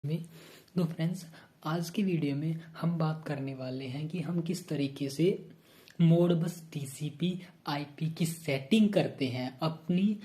में तो फ्रेंड्स, आज की वीडियो में हम बात करने वाले हैं कि हम किस तरीके से मोडबस टीसीपी आईपी की सेटिंग करते हैं अपनी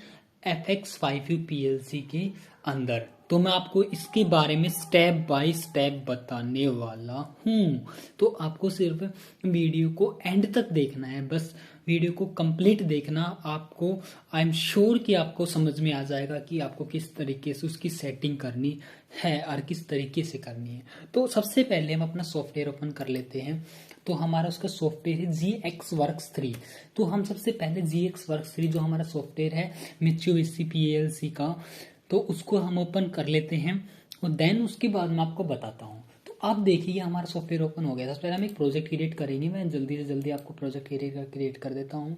FX5U PLC के अंदर। तो मैं आपको इसके बारे में स्टेप बाय स्टेप बताने वाला हूँ। तो आपको सिर्फ वीडियो को एंड तक देखना है, बस वीडियो को कंप्लीट देखना। आपको आई एम श्योर कि आपको समझ में आ जाएगा कि आपको किस तरीके से उसकी सेटिंग करनी है और किस तरीके से करनी है। तो सबसे पहले हम अपना सॉफ्टवेयर ओपन कर लेते हैं। तो हमारा उसका सॉफ्टवेयर है GXWorks 3। तो हम सबसे पहले GXWorks 3 जो हमारा सॉफ्टवेयर है मित्सुबिशी PLC का, तो उसको हम ओपन कर लेते हैं और देन उसके बाद मैं आपको बताता हूँ। तो आप देखिए हमारा सॉफ्टवेयर ओपन हो गया। सबसे पहले हम एक प्रोजेक्ट क्रिएट करेंगे। मैं जल्दी से जल्दी आपको प्रोजेक्ट क्रिएट कर देता हूँ।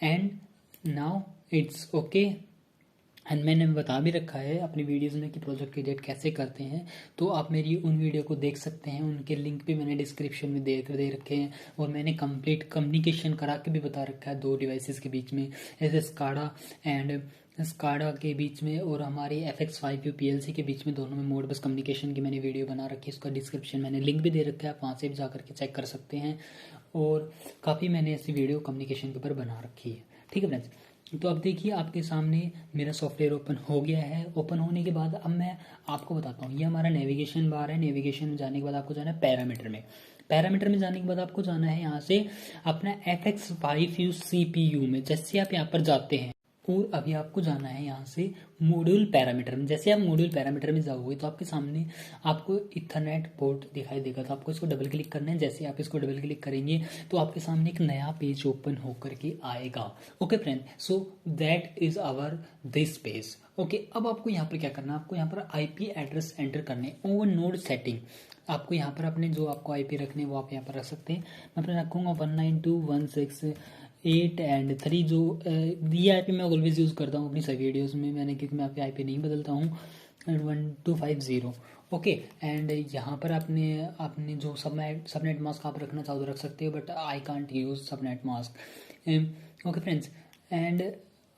And now it's okay. And मैंने बता भी रखा है अपनी वीडियोस में कि प्रोजेक्ट क्रिएट कैसे करते हैं। तो आप मेरी उन वीडियो को देख सकते हैं, उनके लिंक भी मैंने डिस्क्रिप्शन में दे रखे हैं। और मैंने कंप्लीट कम्युनिकेशन करा के भी बता रखा है दो डिवाइसेस के बीच में, जैसे स्काडा के बीच में और हमारी FX5U PLC के बीच में, दोनों में मोडबस कम्युनिकेशन की मैंने वीडियो बना रखी है। उसका डिस्क्रिप्शन मैंने लिंक भी दे रखा है, आप वहाँ से भी जाकर के चेक कर सकते हैं। और काफ़ी मैंने ऐसी वीडियो कम्युनिकेशन के ऊपर बना रखी है। ठीक है फ्रेंड्स, तो अब देखिए आपके सामने मेरा सॉफ्टवेयर ओपन हो गया है। ओपन होने के बाद अब मैं आपको बताता हूँ, ये हमारा नेविगेशन बार है। नेविगेशन में जाने के बाद आपको जाना है पैरामीटर में। पैरामीटर में जाने के बाद आपको जाना है यहाँ से अपना FX5U CPU में। जैसे आप यहाँ पर जाते हैं और अभी आपको जाना है यहाँ से मॉड्यूल पैरामीटर में। जैसे आप मॉड्यूल पैरामीटर में जाओगे तो आपके सामने आपको इथरनेट पोर्ट दिखाई देगा। तो आपको इसको डबल क्लिक करना है। जैसे आप इसको डबल क्लिक करेंगे तो आपके सामने एक नया पेज ओपन होकर के आएगा। Okay friend, so that is our this page. Okay, अब आपको यहाँ पर क्या करना है, आपको यहाँ पर IP एड्रेस एंटर करने ओवर नोड सेटिंग। आपको यहाँ पर अपने जो आपको IP रखने हैं वो आप यहाँ पर रख सकते हैं। मैं अपने रखूँगा 192.168.3 जो ये IP मैं ऑलवेज यूज़ करता हूँ अपनी सभी वीडियोस में मैंने, क्योंकि मैं आपके IP नहीं बदलता हूँ। 1250 ओके। एंड यहाँ पर आपने आपने जो सबनेट मास्क आप रखना चाहो तो रख सकते हो, but I can't use subnet mask. Okay friends, and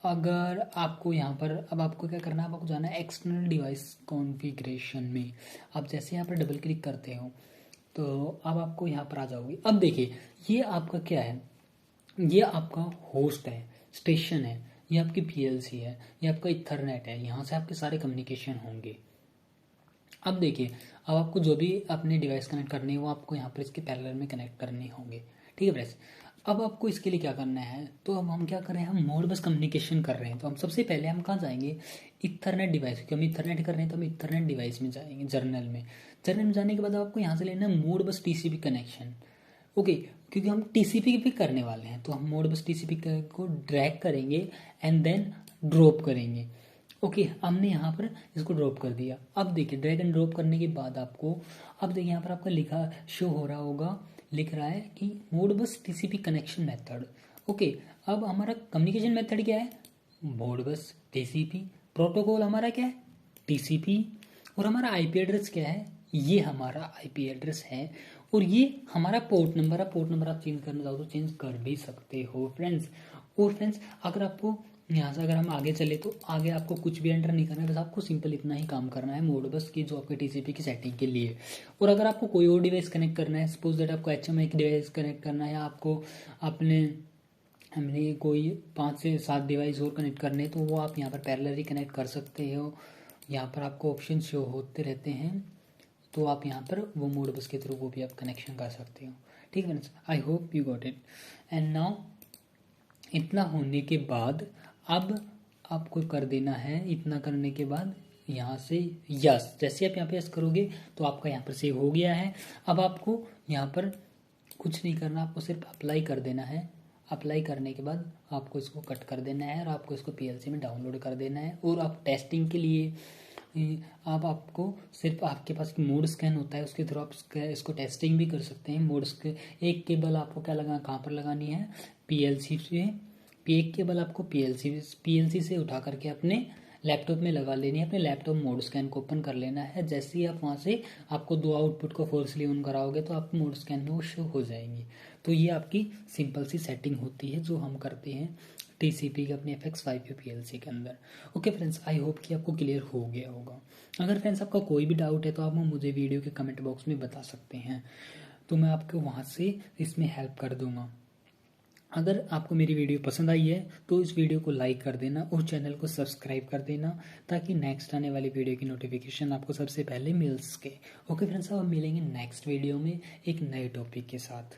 अगर आपको यहाँ पर अब आपको क्या करना है, आपको जाना है एक्सटर्नल डिवाइस कॉन्फ़िगरेशन में। आप जैसे यहाँ पर डबल क्लिक करते हो तो अब आपको यहाँ पर आ जाओगे। अब देखिए ये आपका क्या है, ये आपका होस्ट है, स्टेशन है, ये आपकी PLC है, ये आपका इथरनेट है। यहाँ से आपके सारे कम्युनिकेशन होंगे। अब देखिए, अब आपको जो भी अपने डिवाइस कनेक्ट करने हैं वो आपको यहाँ पर इसके पैरेलल में कनेक्ट करने होंगे। ठीक है फ्रेंड्स, अब आपको इसके लिए क्या करना है, तो अब हम क्या कर रहे हैं, हम मोडबस कम्युनिकेशन कर रहे हैं। तो हम सबसे पहले हम कहाँ जाएंगे, इथरनेट डिवाइस, क्योंकि हम इथरनेट कर रहे हैं तो हम इथरनेट डिवाइस में जाएंगे। जर्नल में जाने के बाद आपको यहाँ से लेना है मोडबस TCP कनेक्शन। ओके, क्योंकि हम TCP भी करने वाले हैं तो हम मोडबस TCP को ड्रैग करेंगे एंड देन ड्रॉप करेंगे। ओके, हमने यहाँ पर इसको ड्रॉप कर दिया। अब देखिए ड्रैग एंड ड्रॉप करने के बाद आपको, अब देखिए यहाँ पर आपका लिखा शो हो रहा होगा, लिख रहा है कि Modbus TCP connection method. Okay, अब हमारा कम्युनिकेशन मेथड क्या है, मोडबस TCP। प्रोटोकॉल हमारा क्या है, TCP। और हमारा IP एड्रेस क्या है, ये हमारा IP एड्रेस है। और ये हमारा पोर्ट नंबर है। पोर्ट नंबर आप चेंज करना चाहो तो चेंज कर भी सकते हो फ्रेंड्स। और फ्रेंड्स, अगर आपको यहाँ से अगर हम आगे चले तो आगे आपको कुछ भी एंटर नहीं करना है, बस आपको सिंपल इतना ही काम करना है मोडबस की जो आपके TCP की सेटिंग के लिए। और अगर आपको कोई और डिवाइस कनेक्ट करना है, सपोज दैट आपको HMI की डिवाइस कनेक्ट करना है, या आपको अपने हमने कोई 5 से 7 डिवाइस और कनेक्ट करने, तो वो आप यहाँ पर पैरेलली कनेक्ट कर सकते हो। यहाँ पर आपको ऑप्शन शो होते रहते हैं, तो आप यहाँ पर वो मोडबस के थ्रू वो भी आप कनेक्शन कर सकते हो। ठीक है friends, I hope you got it. And now इतना होने के बाद अब आपको कर देना है, इतना करने के बाद यहाँ से यस, जैसे आप यहाँ पे यस करोगे तो आपका यहाँ पर सेव हो गया है। अब आपको यहाँ पर कुछ नहीं करना, आपको सिर्फ अप्लाई कर देना है। अप्लाई करने के बाद आपको इसको कट कर देना है और आपको इसको PLC में डाउनलोड कर देना है। और आप टेस्टिंग के लिए अब आपको सिर्फ आपके पास मोड स्कैन होता है, उसके थ्रू आप इसको टेस्टिंग भी कर सकते हैं। मोड एक केबल आपको क्या लगा, कहाँ पर लगानी है, PLC से। एक केबल आपको PLC से उठा करके अपने लैपटॉप में लगा लेनी है, अपने लैपटॉप मोड स्कैन को ओपन कर लेना है। जैसे ही आप वहाँ से आपको 2 आउटपुट को फोर्सली ऑन कराओगे तो आपको मोड स्कैन में वो शो हो जाएंगी। तो ये आपकी सिंपल सी सेटिंग होती है जो हम करते हैं TCP के अपने FX5 PLC के अंदर। ओके फ्रेंड्स, आई होप कि आपको क्लियर हो गया होगा। अगर फ्रेंड्स आपका कोई भी डाउट है तो आप मुझे वीडियो के कमेंट बॉक्स में बता सकते हैं, तो मैं आपको वहाँ से इसमें हेल्प कर दूंगा। अगर आपको मेरी वीडियो पसंद आई है तो इस वीडियो को लाइक कर देना और चैनल को सब्सक्राइब कर देना, ताकि नेक्स्ट आने वाली वीडियो की नोटिफिकेशन आपको सबसे पहले मिल सके। ओके फ्रेंड्स, अब हम मिलेंगे नेक्स्ट वीडियो में एक नए टॉपिक के साथ।